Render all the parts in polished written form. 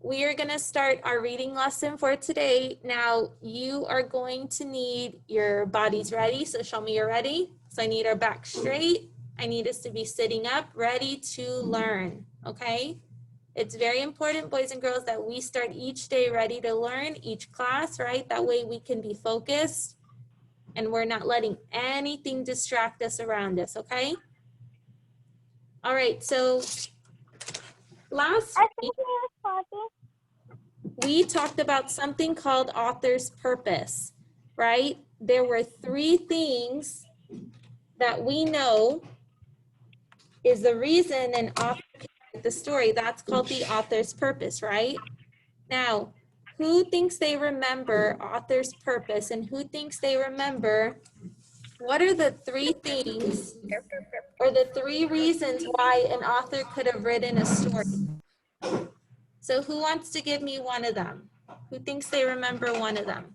we are gonna start our reading lesson for today. Now, you are going to need your bodies ready, so show me you're ready. So I need our back straight. I need us to be sitting up, ready to learn, okay? It's very important, boys and girls, that we start each day ready to learn, each class, right? That way we can be focused and we're not letting anything distract us around us, okay? All right, so last week, we talked about something called author's purpose, right? There were 3 things that we know is the reason an author wrote the story. That's called the author's purpose, right? Now, who thinks they remember author's purpose and who thinks they remember what are the 3 things or the 3 reasons why an author could have written a story? So who wants to give me one of them? Who thinks they remember one of them?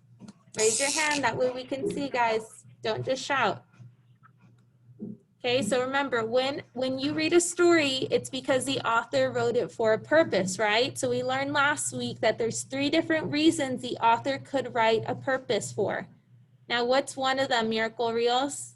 Raise your hand, that way we can see, guys. Don't just shout. Okay, so remember, when you read a story, it's because the author wrote it for a purpose, right? So we learned last week that there's 3 different reasons the author could write a purpose for. Now, what's one of them, Miracle Rios?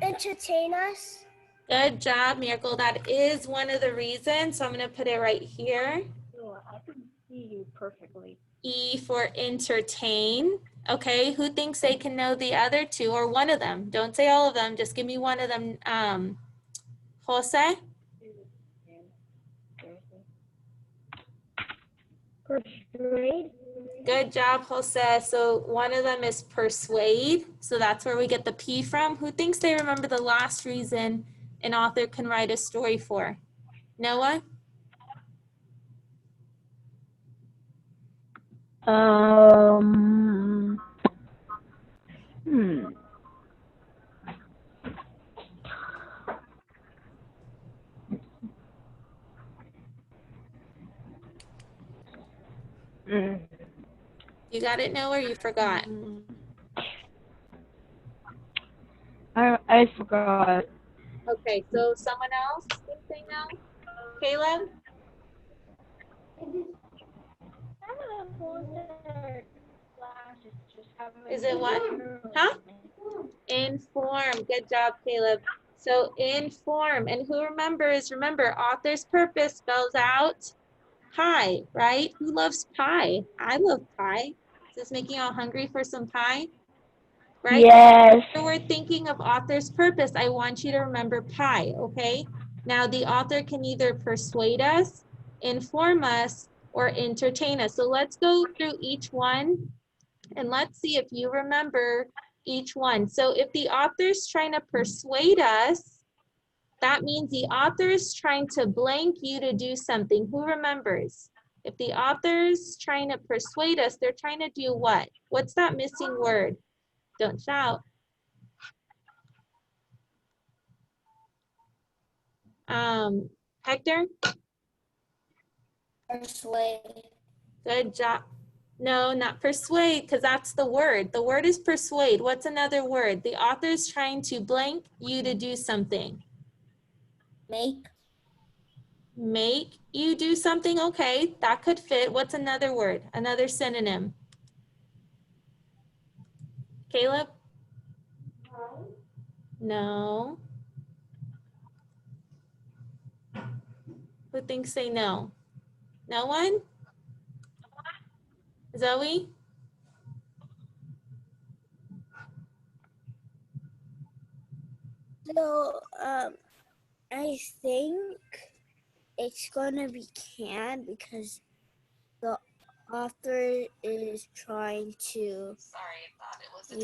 Entertain us. Good job, Miracle. That is one of the reasons. So I'm going to put it right here. I can see you perfectly. E for entertain. Okay, who thinks they can know the other 2 or one of them? Don't say all of them. Just give me one of them. Jose? Persuade. Good job, Jose. So one of them is persuade. So that's where we get the P from. Who thinks they remember the last reason an author can write a story for? Noah? You got it, Noah, or you forgot? I forgot. Okay, so someone else think they know? Caleb? Is it what? Huh? Inform. Good job, Caleb. So inform. And who remembers? Remember, author's purpose spells out pie, right? Who loves pie? I love pie. Is this making you all hungry for some pie? Right? Yes. So we're thinking of author's purpose. I want you to remember pie, okay? Now the author can either persuade us, inform us, or entertain us. So let's go through each one and let's see if you remember each one. So if the author's trying to persuade us, that means the author is trying to blank you to do something. Who remembers? If the author's trying to persuade us, they're trying to do what? What's that missing word? Don't shout. Hector? Persuade. Good job. No, not persuade, because that's the word. The word is persuade. What's another word? The author's trying to blank you to do something. Make. Make you do something? Okay, that could fit. What's another word? Another synonym? Caleb? No. Who thinks they know? No one? Zoe? So, I think it's gonna be canned because the author is trying to.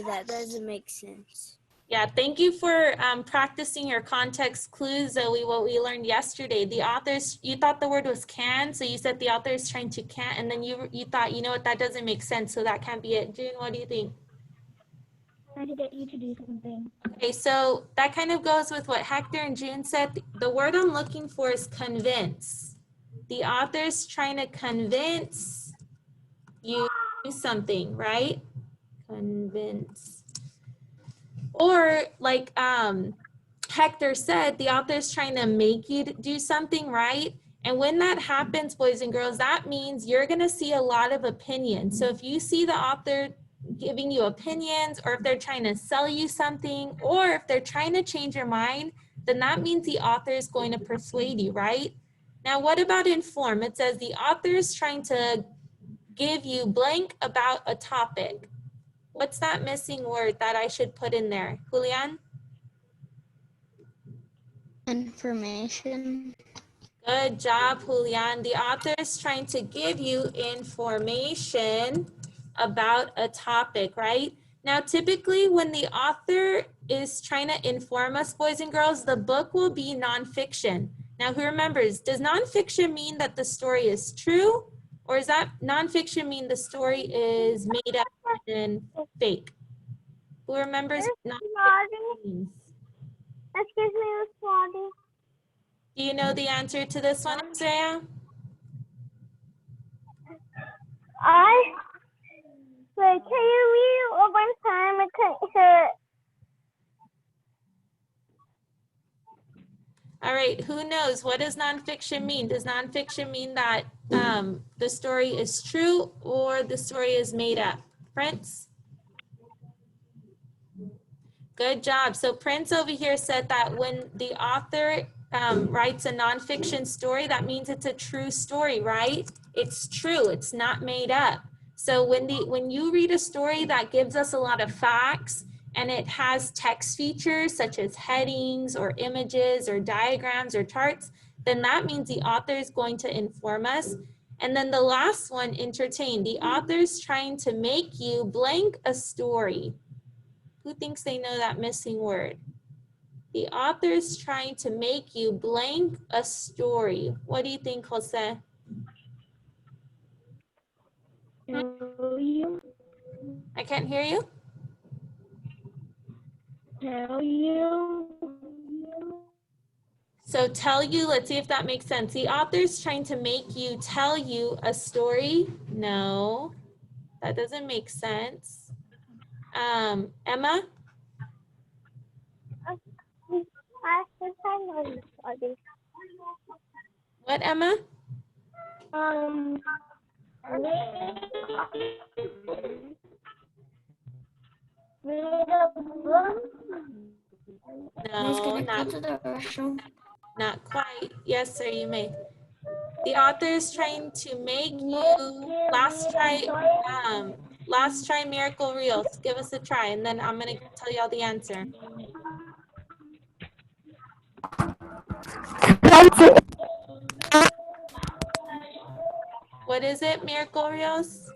That doesn't make sense. Yeah, thank you for practicing your context clues, Zoe, what we learned yesterday. The authors, you thought the word was can, so you said the author is trying to can, and then you thought, you know what, that doesn't make sense, so that can't be it. June, what do you think? Trying to get you to do something. Okay, so that kind of goes with what Hector and June said. The word I'm looking for is convince. The author's trying to convince you to do something, right? Convince. Or like Hector said, the author's trying to make you do something, right? And when that happens, boys and girls, that means you're going to see a lot of opinions. So if you see the author giving you opinions, or if they're trying to sell you something, or if they're trying to change your mind, then that means the author is going to persuade you, right? Now, what about inform? It says the author is trying to give you blank about a topic. What's that missing word that I should put in there? Julian? Information. Good job, Julian. The author is trying to give you information about a topic, right? Now, typically when the author is trying to inform us, boys and girls, the book will be nonfiction. Now, who remembers, does nonfiction mean that the story is true? Or does that nonfiction mean the story is made up and fake? Who remembers what nonfiction means? Excuse me, Miss Waldie. Do you know the answer to this one, Isaiah? Wait, can you read it one time? I couldn't hear it. All right, who knows? What does nonfiction mean? Does nonfiction mean that the story is true or the story is made up? Prince? Good job. So Prince over here said that when the author writes a nonfiction story, that means it's a true story, right? It's true, it's not made up. So when you read a story that gives us a lot of facts and it has text features such as headings or images or diagrams or charts, then that means the author is going to inform us. And then the last one, entertain. The author's trying to make you blank a story. Who thinks they know that missing word? The author's trying to make you blank a story. What do you think, Jose? Tell you. I can't hear you. Tell you. So tell you, let's see if that makes sense. The author's trying to make you tell you a story. No, that doesn't make sense. Emma? What, Emma? No, not quite. Yes, sir, you may. The author is trying to make you last try miracle reels. Give us a try, and then I'm gonna tell y'all the answer. What is it, miracle reels?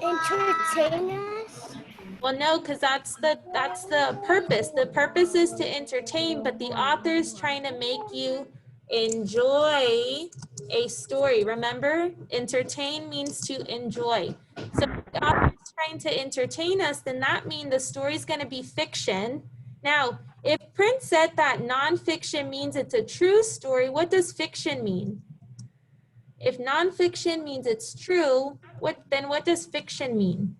Entertain us? Well, no, because that's the purpose. The purpose is to entertain, but the author is trying to make you enjoy a story. Remember, entertain means to enjoy. So if the author is trying to entertain us, then that means the story is going to be fiction. Now, if Prince said that nonfiction means it's a true story, what does fiction mean? If nonfiction means it's true, then what does fiction mean?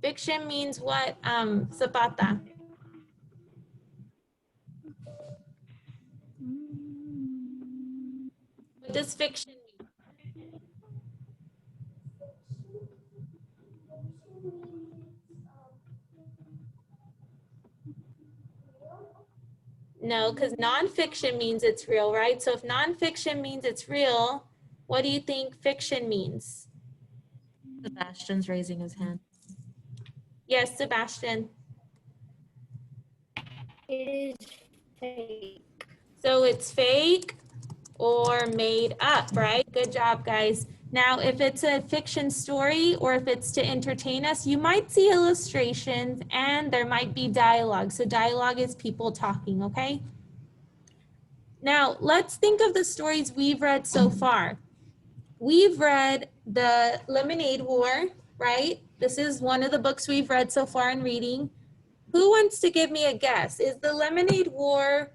Fiction means what, Zapata? What does fiction mean? No, because nonfiction means it's real, right? So if nonfiction means it's real, what do you think fiction means? Sebastian's raising his hand. Yes, Sebastian. It is fake. So it's fake or made up, right? Good job, guys. Now, if it's a fiction story or if it's to entertain us, you might see illustrations and there might be dialogue. So dialogue is people talking, okay? Now, let's think of the stories we've read so far. We've read The Lemonade War, right? This is one of the books we've read so far in reading. Who wants to give me a guess? Is The Lemonade War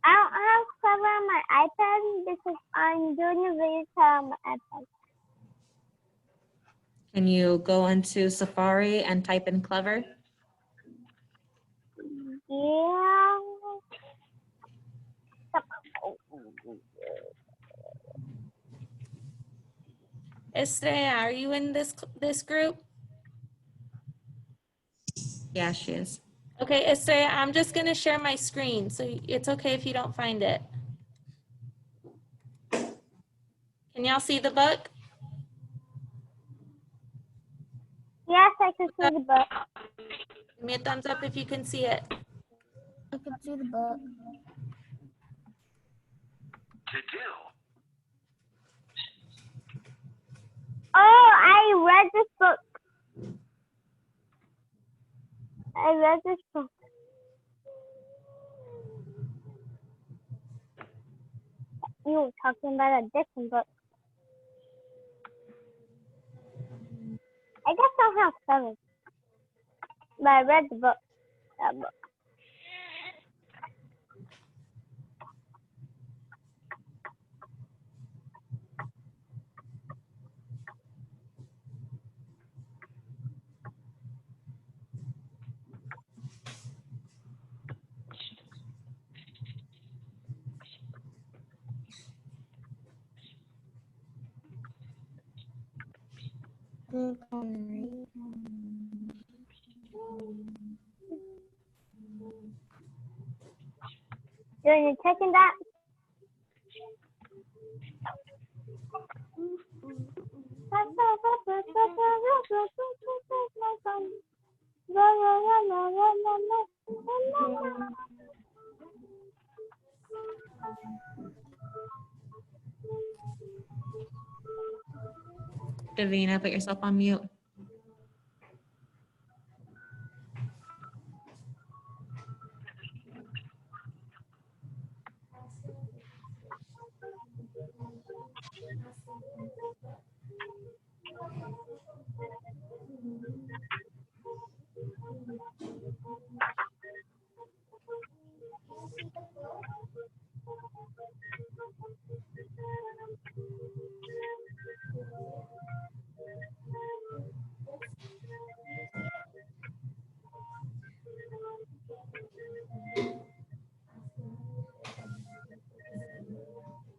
I don't have Clever on my iPad because I'm doing a video call on my iPad. Can you go into Safari and type in Clever? Yeah. Estrella, are you in this group? Yeah, she is. Okay, Estrella, I'm just gonna share my screen, so it's okay if you don't find it. Can y'all see the book? Yes, I can see the book. Give me a thumbs up if you can see it. I can see the book. Oh, I read this book. I read this book. You were talking about a different book. I guess I have 7. But I read the book. That book. You're checking that? Davina, put yourself on mute.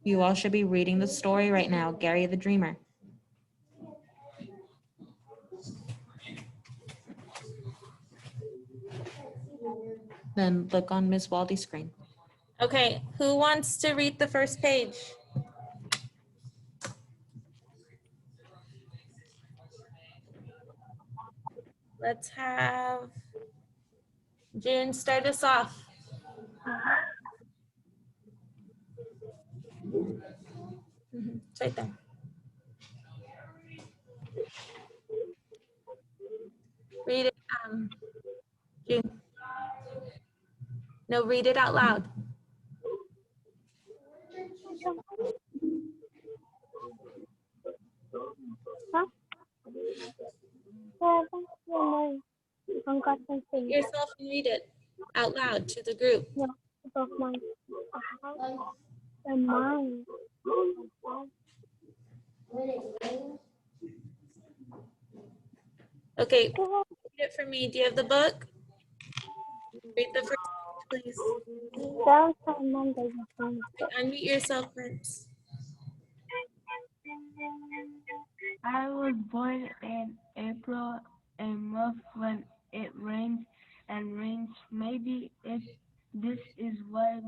You all should be reading the story right now, Gary the Dreamer. Then look on Miss Waldie's screen. Okay, who wants to read the first page? Let's have June start us off. It's right there. Read it, June. No, read it out loud. Mute yourself and read it out loud to the group. Okay, read it for me. Do you have the book? Read the first page, please. Unmute yourself, Prince. I was born in April, a month when it rains and rains. Maybe this is why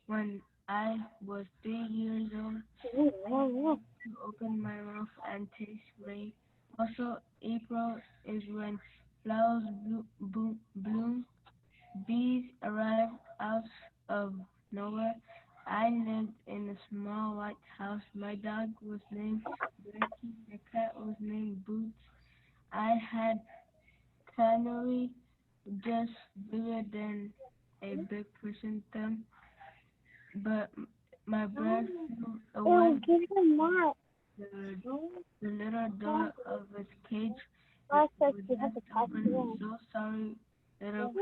when I was 3 years old, to open my mouth and taste rain. Also, April is when flowers bloom. Bees arrive out of nowhere. I lived in a small white house. My dog was named Bertie. The cat was named Boots. I had canary just bigger than a big person thumb, but my breath flew away. The little door of its cage was left open. So sorry, little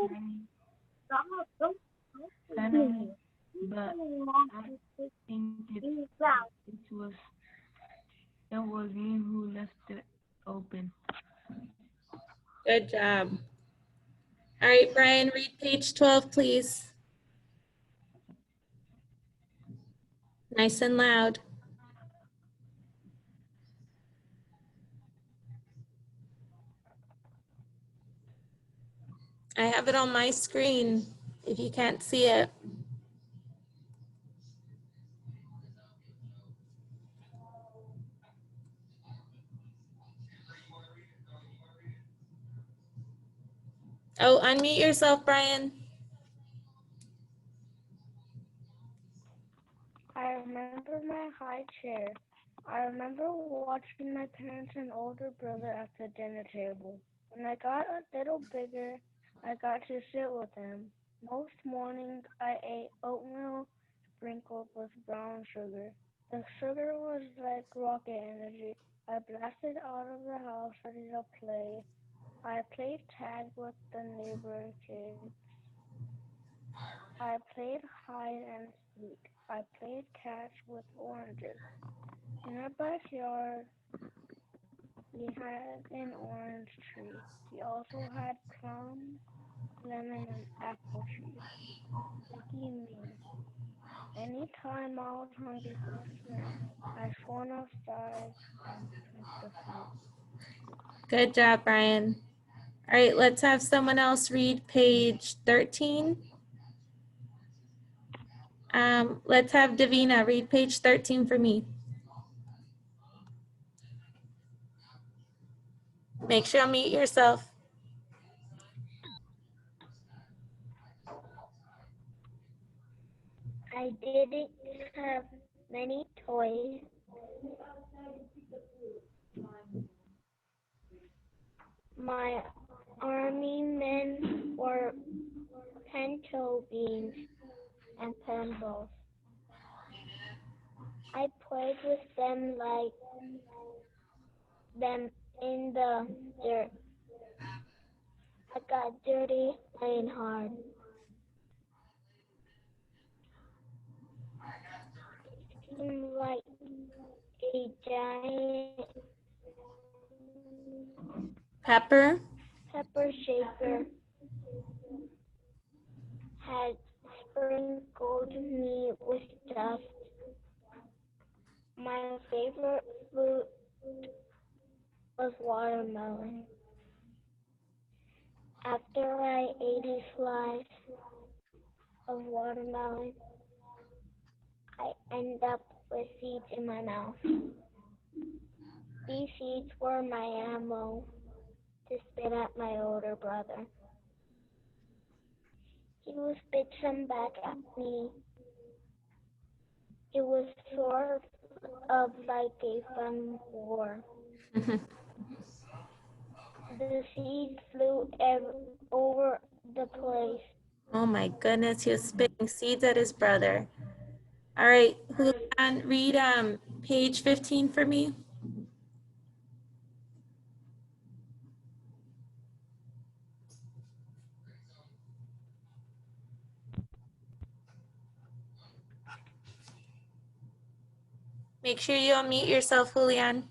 canary. but I think it was me who left it open. Good job. All right, Brian, read page 12, please. Nice and loud. I have it on my screen if you can't see it. Oh, unmute yourself, Brian. I remember my high chair. I remember watching my parents and older brother at the dinner table. When I got a little bigger, I got to sit with them. Most mornings, I ate oatmeal sprinkled with brown sugar. The sugar was like rocket energy. I blasted out of the house ready to play. I played tag with the neighbor kids. I played hide and seek. I played catch with oranges. In our backyard, we had an orange tree. We also had plum, lemon, and apple trees. Lucky me. Anytime I was hungry for a snack, I swung outside and picked the fruit. Good job, Brian. All right, let's have someone else read page 13. Let's have Davina read page 13 for me. Make sure you mute yourself. I didn't have many toys. My army men were pinto beans and pencils. I played with them like them in the dirt. I got dirty playing hard. It seemed like a giant Pepper. pepper shaker had sprinkled me with dust. My favorite fruit was watermelon. After I ate a slice of watermelon, I ended up with seeds in my mouth. These seeds were my ammo to spit at my older brother. He would spit some back at me. It was sort of like a fun war. The seeds flew over the place. Oh my goodness, he was spitting seeds at his brother. All right, Julian, read page 15 for me. Make sure you unmute yourself, Julian.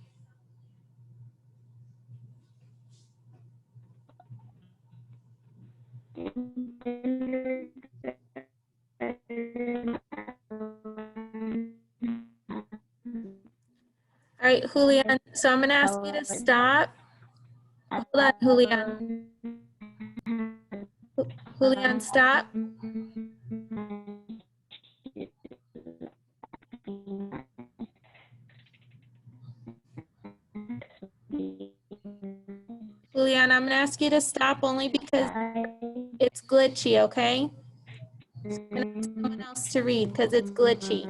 All right, Julian, so I'm gonna ask you to stop. Hold on, Julian. Julian, stop. Julian, I'm gonna ask you to stop only because it's glitchy, okay? So I'm gonna ask someone else to read because it's glitchy.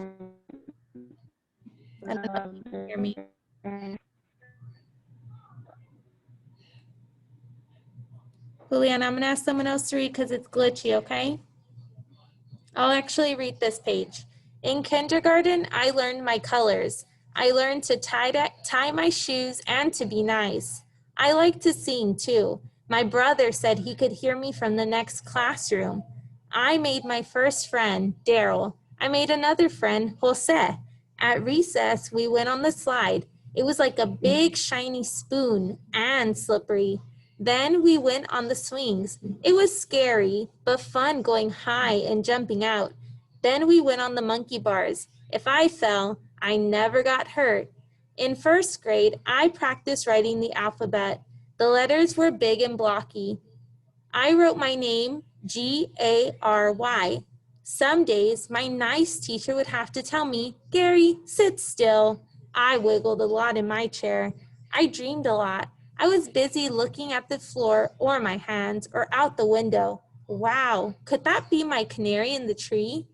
I don't know if you can hear me. Julian, I'm gonna ask someone else to read because it's glitchy, okay? I'll actually read this page. In kindergarten, I learned my colors. I learned to tie my shoes and to be nice. I like to sing too. My brother said he could hear me from the next classroom. I made my first friend, Daryl. I made another friend, Jose. At recess, we went on the slide. It was like a big shiny spoon and slippery. Then we went on the swings. It was scary, but fun going high and jumping out. Then we went on the monkey bars. If I fell, I never got hurt. In first grade, I practiced writing the alphabet. The letters were big and blocky. I wrote my name Gary. Some days, my nice teacher would have to tell me, Gary, sit still. I wiggled a lot in my chair. I dreamed a lot. I was busy looking at the floor or my hands or out the window. Wow, could that be my canary in the tree?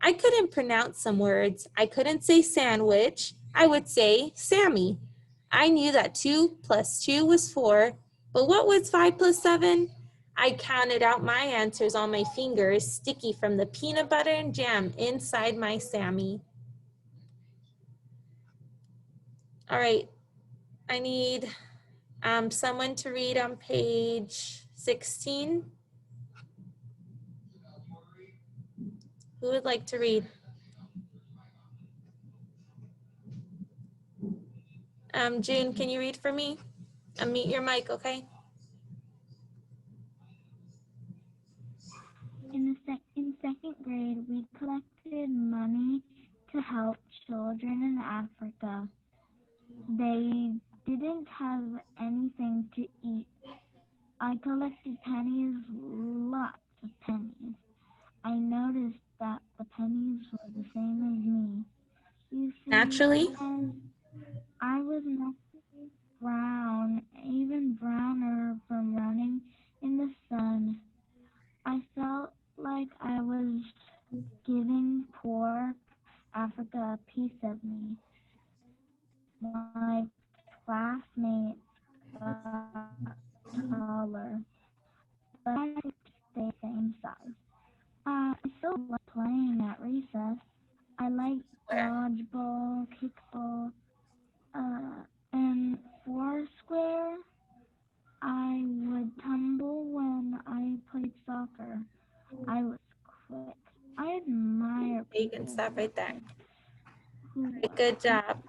I couldn't pronounce some words. I couldn't say sandwich. I would say Sammy. I knew that 2 plus 2 was 4, but what was 5 plus 7? I counted out my answers on my fingers, sticky from the peanut butter and jam inside my Sammy. All right, I need someone to read on page 16. Who would like to read? June, can you read for me? Unmute your mic, okay? In second grade, we collected money to help children in Africa. They didn't have anything to eat. I collected pennies, lots of pennies. I noticed that the pennies were the same as me. You see, Naturally. as I was mostly brown, even browner from running in the sun, I felt like I was giving poor Africa a piece of me. My classmates got taller, but I stayed same size. I still like playing at recess. I like dodgeball, kickball, and foursquare. I would tumble when I played soccer. I was quick. I admire You can people stop right there. who All right, good job.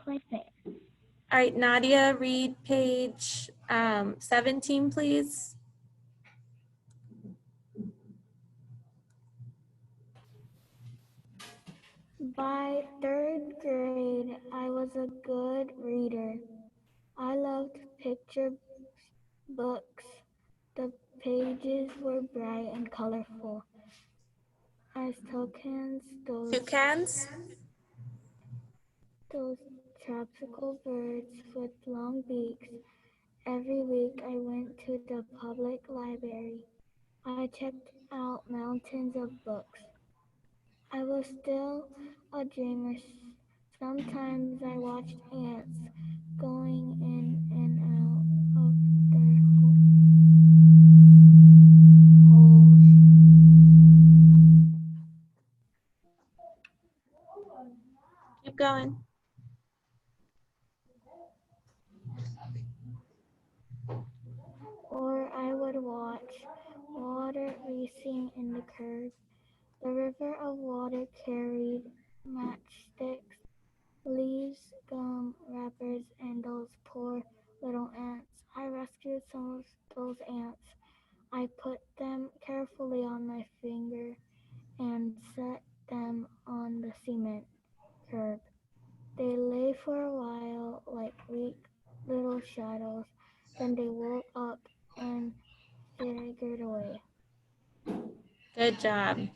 play fair. All right, Nadia, read page 17, please. By third grade, I was a good reader. I loved picture books. The pages were bright and colorful. As toucans, Toucans. those tropical birds with long beaks. Every week I went to the public library. I checked out mountains of books. I was still a dreamer. Sometimes I watched ants going in and out of their holes. Keep going. Or I would watch water racing in the curve. The river of water carried matchsticks, leaves, gum wrappers, and those poor little ants. I rescued some of those ants. I put them carefully on my finger and set them on the cement curb. They lay for a while like weak little shadows. Then they woke up and figured away. Good job.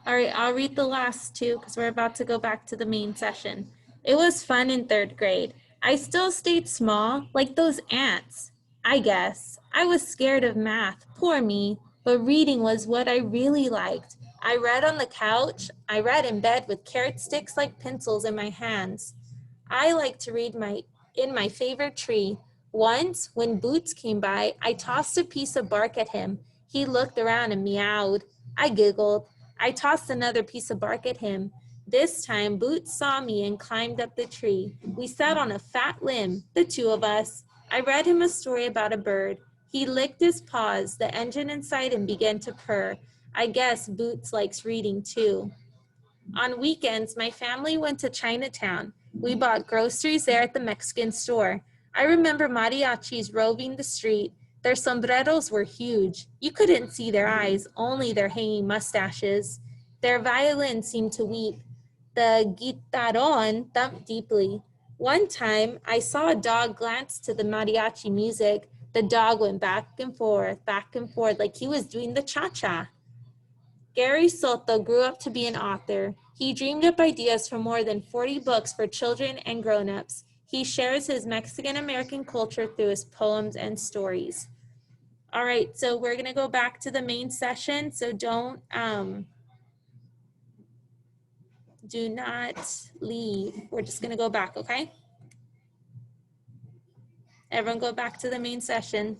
All right, I'll read the last two because we're about to go back to the main session. It was fun in third grade. I still stayed small, like those ants. I guess. I was scared of math, poor me, but reading was what I really liked. I read on the couch. I read in bed with carrot sticks like pencils in my hands. I like to read in my favorite tree. Once, when Boots came by, I tossed a piece of bark at him. He looked around and meowed. I giggled. I tossed another piece of bark at him. This time, Boots saw me and climbed up the tree. We sat on a fat limb, the two of us. I read him a story about a bird. He licked his paws. The engine inside him began to purr. I guess Boots likes reading too. On weekends, my family went to Chinatown. We bought groceries there at the Mexican store. I remember mariachis roving the street. Their sombreros were huge. You couldn't see their eyes, only their hanging mustaches. Their violins seemed to weep. The guitarron thumped deeply. One time, I saw a dog glance to the mariachi music. The dog went back and forth, like he was doing the cha-cha. Gary Soto grew up to be an author. He dreamed up ideas for more than 40 books for children and grown-ups. He shares his Mexican-American culture through his poems and stories. All right, so we're gonna go back to the main session, so do not leave. We're just gonna go back, okay? Everyone go back to the main session.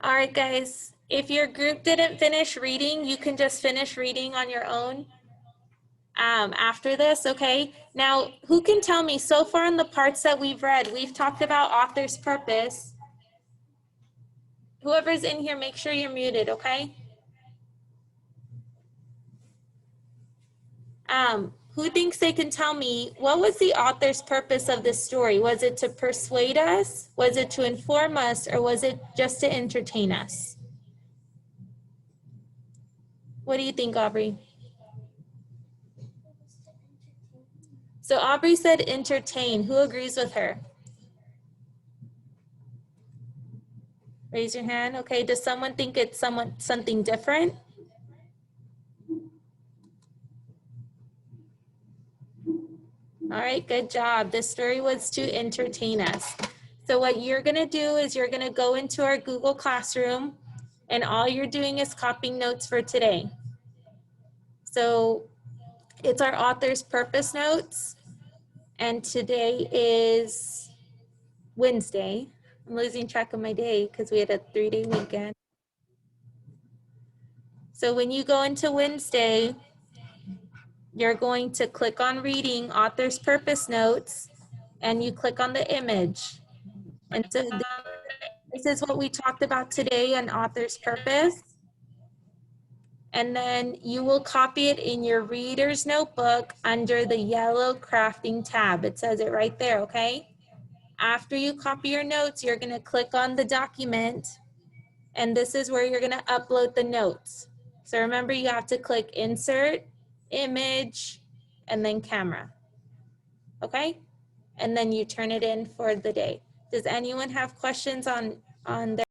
All right, guys, if your group didn't finish reading, you can just finish reading on your own after this, okay? Now, who can tell me, so far in the parts that we've read, we've talked about author's purpose. Whoever's in here, make sure you're muted, okay? Who thinks they can tell me, what was the author's purpose of this story? Was it to persuade us? Was it to inform us? Or was it just to entertain us? What do you think, Aubrey? So Aubrey said entertain. Who agrees with her? Raise your hand. Okay, does someone think it's something different? All right, good job. This story was to entertain us. So what you're gonna do is you're gonna go into our Google Classroom and all you're doing is copying notes for today. So it's our author's purpose notes, and today is Wednesday. I'm losing track of my day because we had a 3-day weekend. So when you go into Wednesday, you're going to click on reading author's purpose notes and you click on the image. And so this is what we talked about today on author's purpose. And then you will copy it in your reader's notebook under the yellow crafting tab. It says it right there, okay? After you copy your notes, you're gonna click on the document and this is where you're gonna upload the notes. So remember, you have to click insert, image, and then camera, okay? And then you turn it in for the day. Does anyone have questions on their